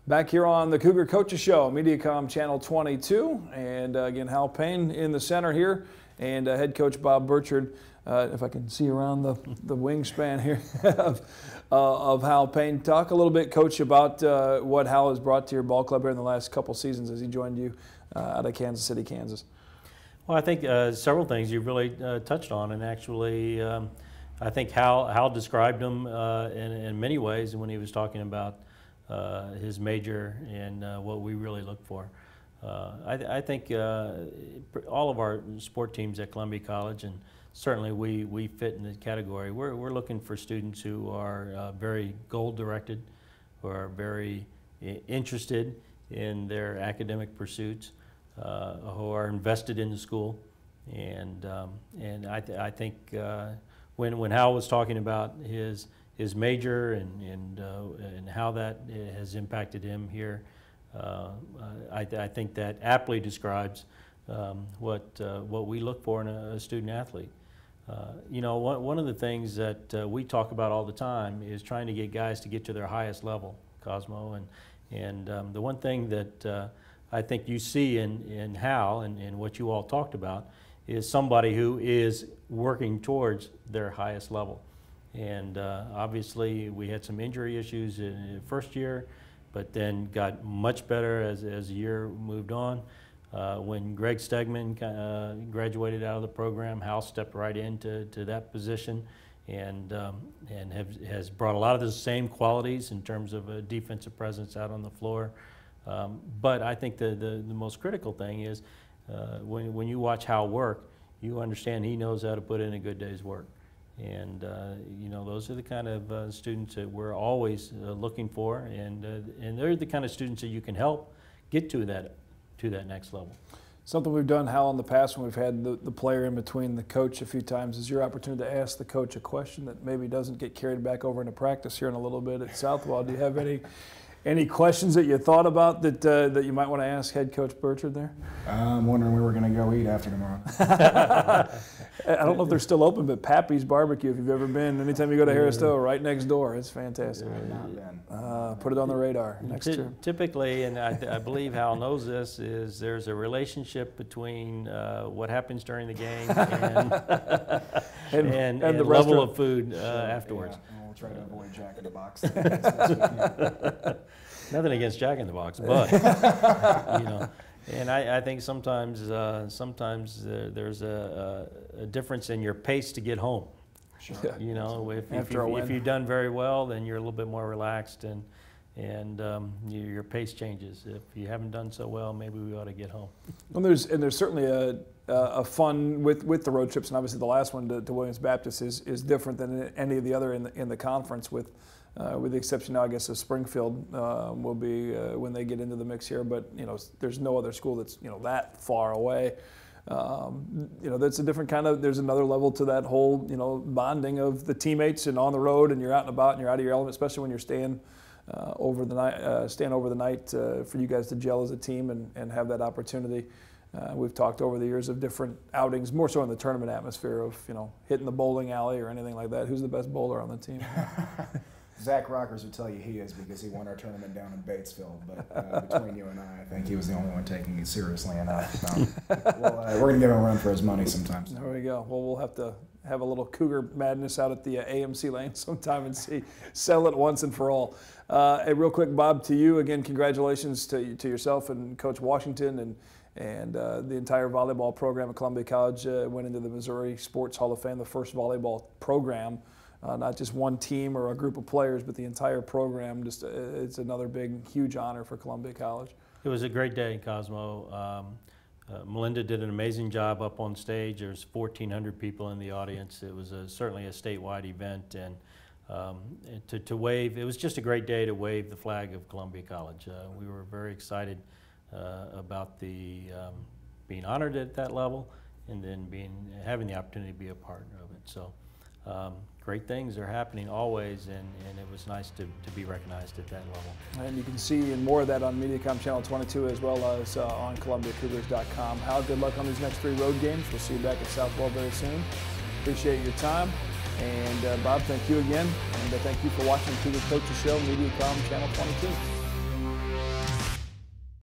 Back here on the Cougar Coaches Show, Mediacom Channel 22, and again, Hal Payne in the center here, and head coach Bob Burchard. If I can see around the wingspan here of Hal Payne. Talk a little bit, Coach, about what Hal has brought to your ball club here in the last couple seasons as he joined you out of Kansas City, Kansas. Well, I think several things you've really touched on, and actually I think Hal described them in many ways when he was talking about his major and what we really look for. I think all of our sport teams at Columbia College, and certainly we fit in the category, we're looking for students who are very goal-directed, who are very interested in their academic pursuits, who are invested in the school. And I think when Hal was talking about his major and how that has impacted him here, I think that aptly describes what we look for in a student athlete. You know, one of the things that we talk about all the time is trying to get guys to get to their highest level, Cosmo, and the one thing that I think you see in Hal and what you all talked about is somebody who is working towards their highest level. And obviously we had some injury issues in the first year, but then got much better as the year moved on. When Greg Stegman graduated out of the program, Hal stepped right into that position and has brought a lot of the same qualities in terms of a defensive presence out on the floor. But I think the most critical thing is when you watch Hal work, you understand he knows how to put in a good day's work. And you know, those are the kind of students that we're always looking for, and they're the kind of students that you can help get to that next level. Something we've done, Hal, in the past when we've had the player in between the coach a few times is your opportunity to ask the coach a question that maybe doesn't get carried back over into practice here in a little bit at Southwell. Do you have any questions that you thought about that you might want to ask head coach Burchard there? I'm wondering where we're going to go eat after tomorrow. I don't know if they're still open, but Pappy's Barbecue, if you've ever been, anytime you go to Harris Stowe, right next door. It's fantastic. Put it on the radar next year. Typically, and I believe Hal knows this, is there's a relationship between what happens during the game and the level of food afterwards. Yeah, we'll try to avoid Jack in the Box. Nothing against Jack in the Box, but you know. And I think sometimes there's a difference in your pace to get home. Sure. You know, if you've done very well, then you're a little bit more relaxed, and your pace changes. If you haven't done so well, maybe we ought to get home. Well, there's certainly a fun with the road trips, and obviously the last one to Williams Baptist is different than any of the other in the conference, with the exception now, I guess, of Springfield will be when they get into the mix here. But you know, there's no other school that's that far away. That's a different kind of. There's another level to that whole bonding of the teammates and on the road, and you're out and about and you're out of your element, especially when you're staying over the night. For you guys to gel as a team and have that opportunity. We've talked over the years of different outings, more so in the tournament atmosphere of hitting the bowling alley or anything like that. Who's the best bowler on the team? Zach Rockers would tell you he is, because he won our tournament down in Batesville. But between you and I think he was the only one taking it seriously enough. So, we're going to give him a run for his money sometimes. There we go. Well, we'll have to have a little Cougar madness out at the AMC lane sometime and settle it once and for all. Hey, real quick, Bob, to you again, congratulations to yourself and Coach Washington and the entire volleyball program at Columbia College. Went into the Missouri Sports Hall of Fame, the first volleyball program. Not just one team or a group of players, but the entire program. Just it's another big, huge honor for Columbia College. It was a great day, Cosmo. Melinda did an amazing job up on stage. There's 1,400 people in the audience. It was certainly a statewide event, and to wave, it was just a great day to wave the flag of Columbia College. We were very excited about being honored at that level, and then having the opportunity to be a part of it. So. Great things are happening always, and it was nice to be recognized at that level. And you can see more of that on Mediacom Channel 22 as well as on ColumbiaCougars.com. Hal, good luck on these next 3 road games. We'll see you back at Southwell very soon. Appreciate your time. And Bob, thank you again. And thank you for watching Cougar Coaches Show, Mediacom Channel 22.